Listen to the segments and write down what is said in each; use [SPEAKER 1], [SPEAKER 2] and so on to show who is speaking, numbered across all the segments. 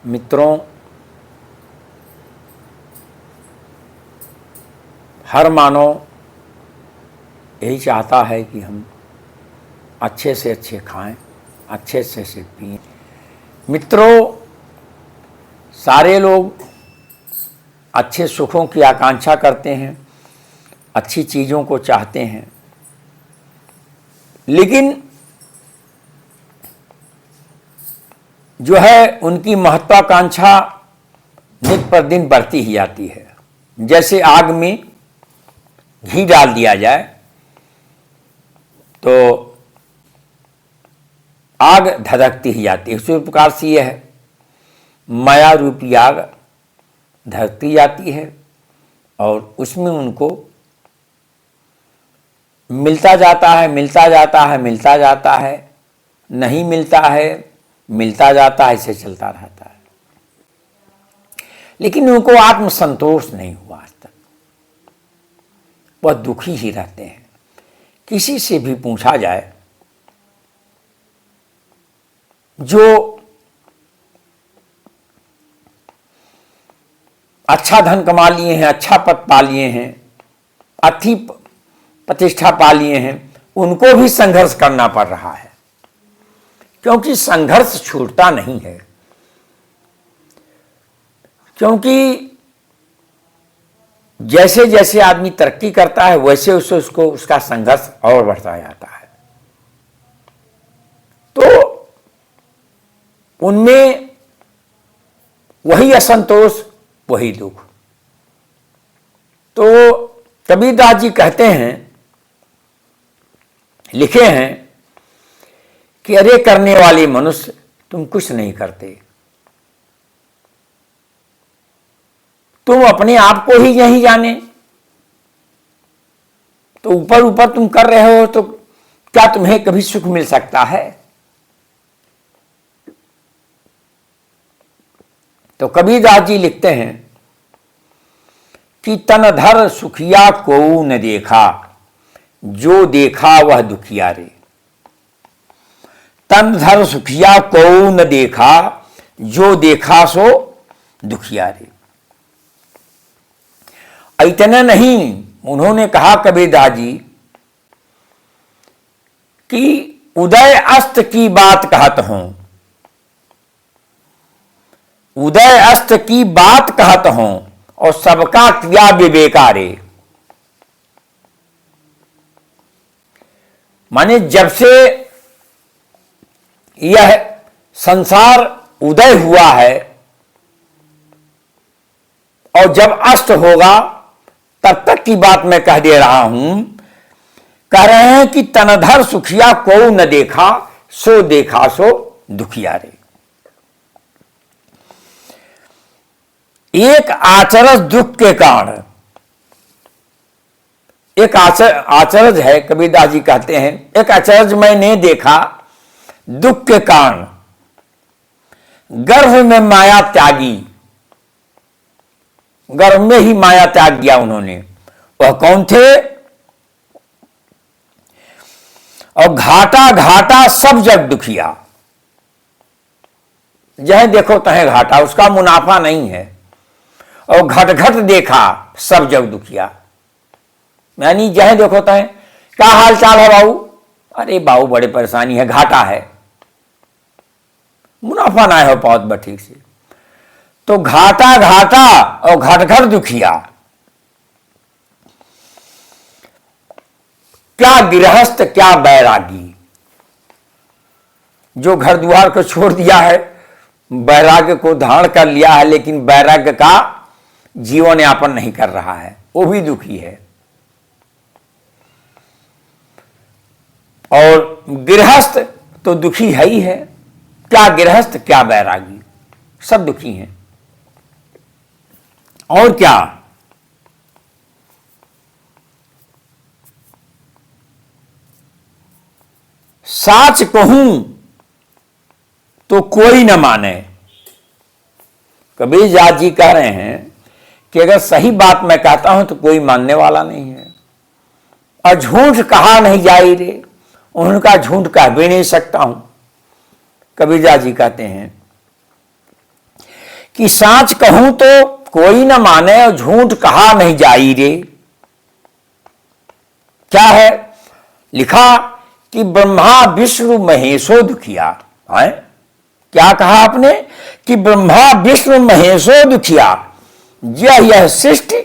[SPEAKER 1] मित्रों, हर मानव यही चाहता है कि हम अच्छे से अच्छे खाएं, अच्छे से पिएं। मित्रों, सारे लोग अच्छे सुखों की आकांक्षा करते हैं, अच्छी चीज़ों को चाहते हैं, लेकिन जो है उनकी महत्वाकांक्षा नित पर दिन बढ़ती ही जाती है। जैसे आग में घी डाल दिया जाए तो आग धधकती ही जाती है, उसी प्रकार से यह है, माया रूपी आग धधकती जाती है और उसमें उनको मिलता जाता है, मिलता जाता है, नहीं मिलता है, मिलता जाता है, ऐसे चलता रहता है। लेकिन उनको आत्मसंतोष नहीं हुआ आज तक, वह दुखी ही रहते हैं। किसी से भी पूछा जाए जो अच्छा धन कमा लिए हैं, अच्छा पद पा लिए हैं, अच्छी प्रतिष्ठा पा लिए हैं, उनको भी संघर्ष करना पड़ रहा है, क्योंकि संघर्ष छूटता नहीं है। क्योंकि जैसे जैसे आदमी तरक्की करता है वैसे वैसे उसको उसका संघर्ष और बढ़ता जाता है। तो उनमें वही असंतोष, वही दुख। तो कबीरदास जी कहते हैं, लिखे हैं कि अरे करने वाले मनुष्य, तुम कुछ नहीं करते, तुम अपने आप को ही नहीं जाने। तो ऊपर ऊपर तुम कर रहे हो तो क्या तुम्हें कभी सुख मिल सकता है? तो कबीरदास जी लिखते हैं कि तन धर सुखिया को न देखा, जो देखा वह दुखिया रे। तन धर सुखिया को न देखा, जो देखा सो दुखिया रे। इतना नहीं, उन्होंने कहा कबीरदास जी कि उदय अस्त की बात कहत हूं, उदय अस्त की बात कहत हूं और सबका किया विवेकारे। माने जब से यह संसार उदय हुआ है और जब अस्त होगा तब तक की बात मैं कह दे रहा हूं। कह रहे हैं कि तनधर सुखिया को न देखा, सो देखा सो दुखिया रे। एक आचरज दुख के कारण, एक आचरज है, कबीरदास जी कहते हैं, एक अचरज मैंने देखा दुख के कारण, गर्भ में माया त्यागी, गर्भ में ही माया त्याग दिया उन्होंने। वह कौन थे? और घाटा घाटा सब जग दुखिया। जह देखो तहे घाटा, उसका मुनाफा नहीं है। और घट घट देखा सब जग दुखिया, यानी जह देखो तहे, क्या हाल चाल है बाबू? अरे बाबू बड़े परेशानी है, घाटा है, मुनाफा ना हो पाओ बस ठीक से। तो घाटा घाटा और घट घट दुखिया। क्या गृहस्थ, क्या बैरागी। जो घर द्वार को छोड़ दिया है, वैराग्य को धारण कर लिया है, लेकिन वैराग्य का जीवन यापन नहीं कर रहा है, वो भी दुखी है। और गृहस्थ तो दुखी है ही है। क्या गृहस्थ, क्या बैरागी, सब दुखी हैं। और क्या, साच कहूं तो कोई न माने। कबीरदास जी कह रहे हैं कि अगर सही बात मैं कहता हूं तो कोई मानने वाला नहीं है, और झूठ कहा नहीं जाए रे, उनका झूठ कह भी नहीं सकता हूं। कबीरदास जी कहते हैं कि सांच कहूं तो कोई न माने और झूठ कहा नहीं जाई रे। क्या है लिखा कि ब्रह्मा विष्णु महेशो दुखिया है। क्या कहा आपने कि ब्रह्मा विष्णु महेशो दुखिया यह सृष्टि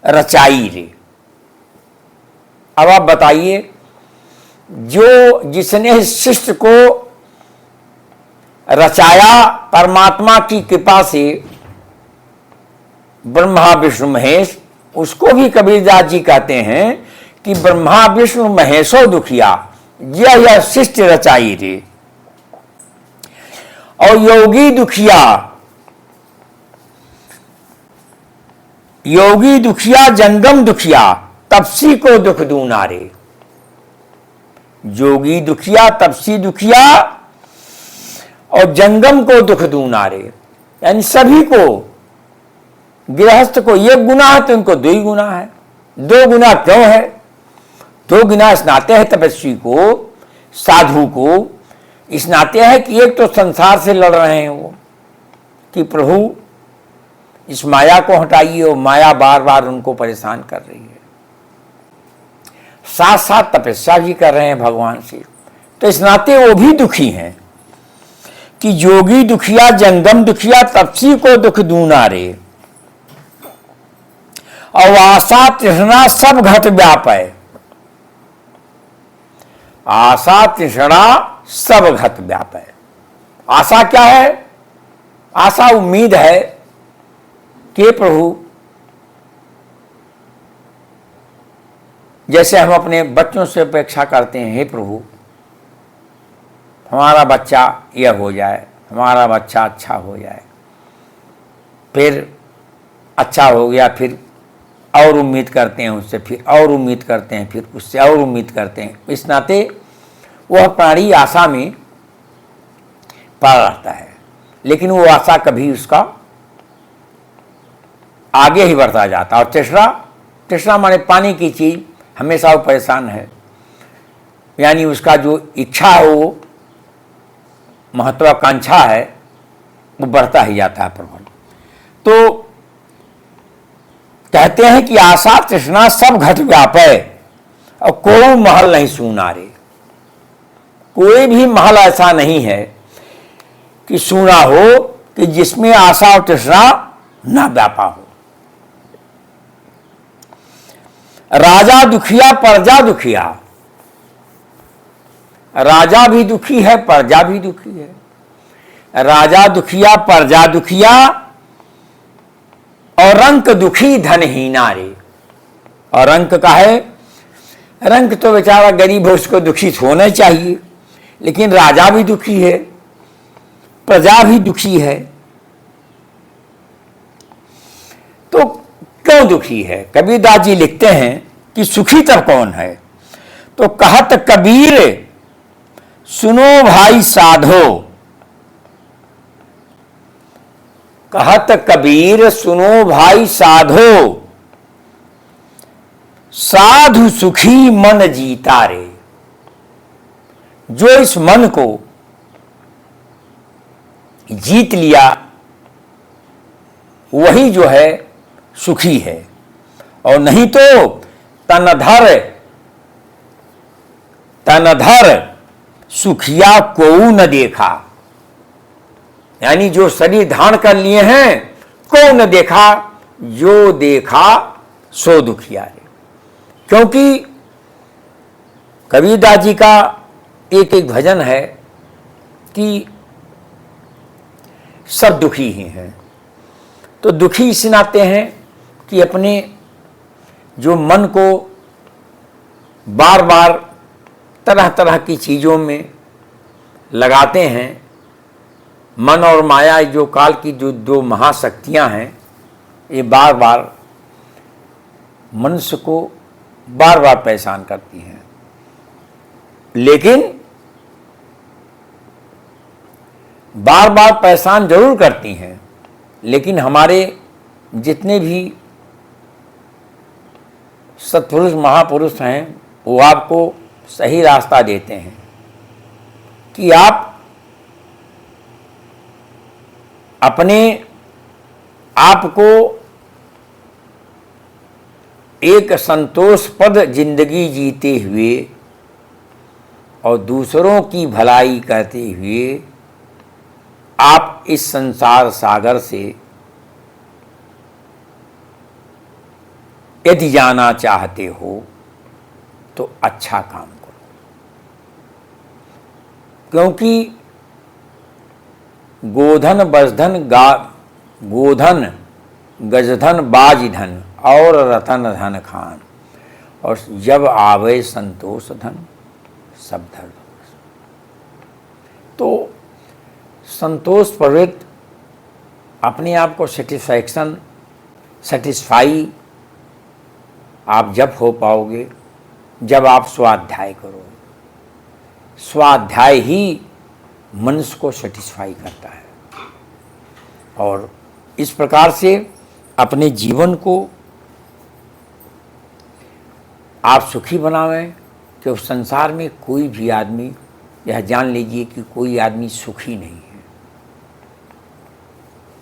[SPEAKER 1] रचाई रे। अब आप बताइए, जो जिसने इस सृष्टि को रचाया परमात्मा की कृपा से, ब्रह्मा विष्णु महेश, उसको भी कबीरदास जी कहते हैं कि ब्रह्मा विष्णु महेशो दुखिया यह सृष्टि रचाई रे। और योगी दुखिया, योगी दुखिया जंगम दुखिया तपसी को दुख दूना रे। योगी दुखिया, तपसी दुखिया और जंगम को दुख दूना रे, यानी सभी को, गृहस्थ को एक गुना है तो उनको दो ही गुना है। दो गुना क्यों है? दो गुना इस नाते है तपस्वी को, साधु को, इस नाते है कि एक तो संसार से लड़ रहे हैं वो कि प्रभु इस माया को हटाइए, और माया बार बार उनको परेशान कर रही है। साथ साथ तपस्या भी कर रहे हैं भगवान से, तो इस नाते वो भी दुखी हैं कि योगी दुखिया जंगम दुखिया तपसी को दुख दूना रे। और आशा तृष्णा सब घट व्यापय, आशा तृष्णा सब घट व्यापय। आशा क्या है? आशा उम्मीद है कि प्रभु, जैसे हम अपने बच्चों से अपेक्षा करते हैं, हे प्रभु हमारा बच्चा यह हो जाए, हमारा बच्चा अच्छा हो जाए, फिर अच्छा हो गया, फिर और उम्मीद करते हैं उससे, फिर और उम्मीद करते हैं, फिर उससे और उम्मीद करते हैं। इस नाते वह प्राणी आशा में पड़ा रहता है, लेकिन वो आशा कभी उसका आगे ही बढ़ता जाता। और तृष्णा, तृष्णा माने पानी की चीज, हमेशा वो परेशान है, यानी उसका जो इच्छा है, वो महत्वाकांक्षा है, वो बढ़ता ही जाता है प्रबल। तो कहते हैं कि आशा तृष्णा सब घट व्यापय और कोई महल नहीं सूना रे। कोई भी महल ऐसा नहीं है कि सूना हो, कि जिसमें आशा और तृष्णा ना व्यापा हो। राजा दुखिया प्रजा दुखिया, राजा भी दुखी है, प्रजा भी दुखी है। राजा दुखिया, प्रजा दुखिया और रंक दुखी धनहीना रे। और रंक का है, रंक तो बेचारा गरीब है, उसको दुखी होना चाहिए, लेकिन राजा भी दुखी है, प्रजा भी दुखी है। तो क्यों दुखी है? कबीरदास जी लिखते हैं कि सुखी तब कौन है? तो कहत कबीर सुनो भाई साधो, कहत कबीर सुनो भाई साधो, साधु सुखी मन जीता रे। जो इस मन को जीत लिया वही जो है सुखी है, और नहीं तो तनधर सुखिया को न देखा, यानी जो शरीर धारण कर लिए हैं को न देखा, जो देखा सो दुखिया रे। क्योंकि कबीरदास जी का एक एक भजन है कि सब दुखी ही हैं। तो दुखी इस नाते हैं कि अपने जो मन को बार बार तरह तरह की चीज़ों में लगाते हैं, मन और माया जो काल की जो दो महाशक्तियां हैं, ये बार बार मनुष्य को बार बार परेशान करती हैं। लेकिन बार बार परेशान जरूर करती हैं, लेकिन हमारे जितने भी सत्पुरुष महापुरुष हैं वो आपको सही रास्ता देते हैं कि आप अपने आपको एक संतोषप्रद जिंदगी जीते हुए और दूसरों की भलाई करते हुए आप इस संसार सागर से यदि जाना चाहते हो तो अच्छा काम करो, क्योंकि गोधन बजधन गोधन गजधन बाज धन और रतन धन खान, और जब आवे संतोष धन सब धन। तो संतोष प्रवृत्त अपने आप को सेटिस्फाई आप जब हो पाओगे जब आप स्वाध्याय करोगे। स्वाध्याय ही मनुष्य को सेटिस्फाई करता है, और इस प्रकार से अपने जीवन को आप सुखी बनावें कि उस संसार में कोई भी आदमी, यह जान लीजिए कि कोई आदमी सुखी नहीं है।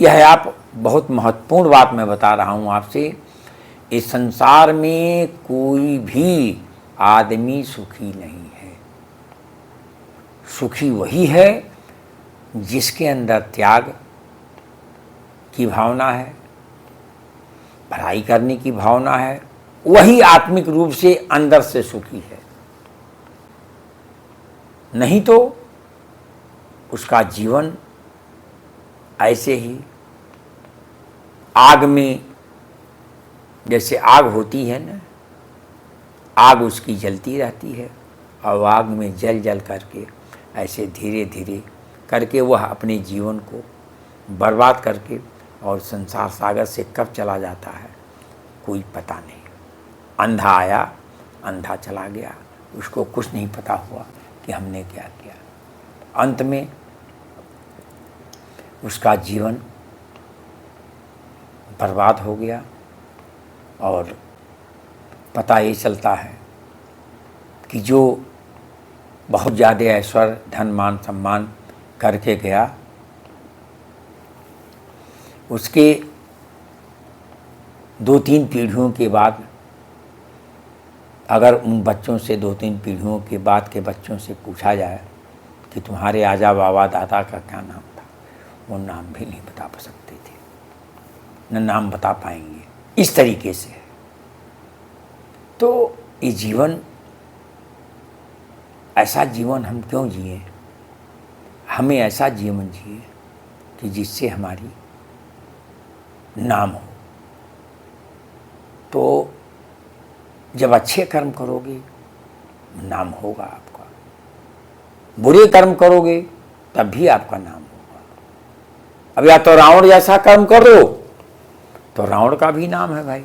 [SPEAKER 1] यह आप बहुत महत्वपूर्ण बात मैं बता रहा हूँ आपसे, इस संसार में कोई भी आदमी सुखी नहीं है। सुखी वही है जिसके अंदर त्याग की भावना है, भलाई करने की भावना है, वही आत्मिक रूप से अंदर से सुखी है। नहीं तो उसका जीवन ऐसे ही आग में, जैसे आग होती है ना, आग उसकी जलती रहती है और आग में जल जल करके ऐसे धीरे धीरे करके वह अपने जीवन को बर्बाद करके और संसार सागर से कब चला जाता है कोई पता नहीं। अंधा आया, अंधा चला गया, उसको कुछ नहीं पता हुआ कि हमने क्या किया। अंत में उसका जीवन बर्बाद हो गया और पता ये चलता है कि जो बहुत ज़्यादा ऐश्वर्य धन मान सम्मान करके गया, उसके 2-3 पीढ़ियों के बाद अगर उन बच्चों से 2-3 पीढ़ियों के बाद के बच्चों से पूछा जाए कि तुम्हारे आजा बाबा दादा का क्या नाम था, वो नाम भी नहीं बता सकते थे, न नाम बता पाएंगे। इस तरीके से है। तो ये जीवन, ऐसा जीवन हम क्यों जिए? हमें ऐसा जीवन जिए कि जिससे हमारी नाम हो। तो जब अच्छे कर्म करोगे नाम होगा आपका, बुरे कर्म करोगे तब भी आपका नाम होगा। अब या तो रावण जैसा कर्म कर दो तो रावण का भी नाम है भाई,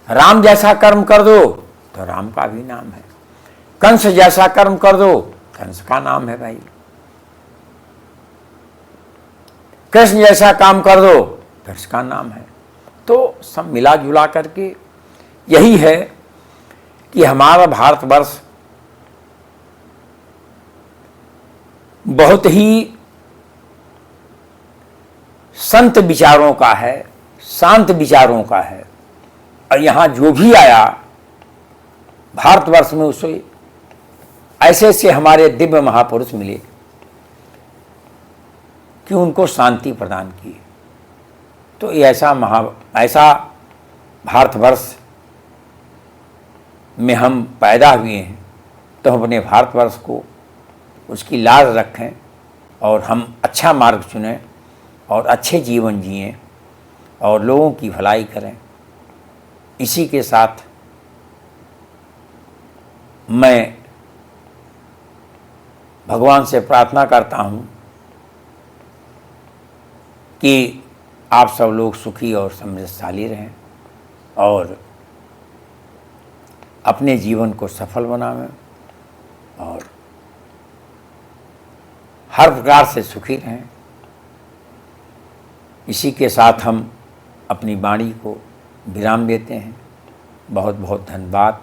[SPEAKER 1] राम जैसा कर्म कर दो तो राम का भी नाम है, कंस जैसा कर्म कर दो कंस का नाम है भाई, कृष्ण जैसा काम कर दो कृष्ण का नाम है। तो सब मिला जुला करके यही है कि हमारा भारतवर्ष बहुत ही संत विचारों का है, शांत विचारों का है, और यहाँ जो भी आया भारतवर्ष में उसे ऐसे ऐसे हमारे दिव्य महापुरुष मिले कि उनको शांति प्रदान की। तो ये ऐसा भारतवर्ष में हम पैदा हुए हैं, तो हम अपने भारतवर्ष को उसकी लाज रखें और हम अच्छा मार्ग चुनें और अच्छे जीवन जिएं और लोगों की भलाई करें। इसी के साथ मैं भगवान से प्रार्थना करता हूँ कि आप सब लोग सुखी और समृद्धशाली रहें और अपने जीवन को सफल बनावें और हर प्रकार से सुखी रहें। इसी के साथ हम अपनी वाणी को विराम देते हैं। बहुत बहुत धन्यवाद।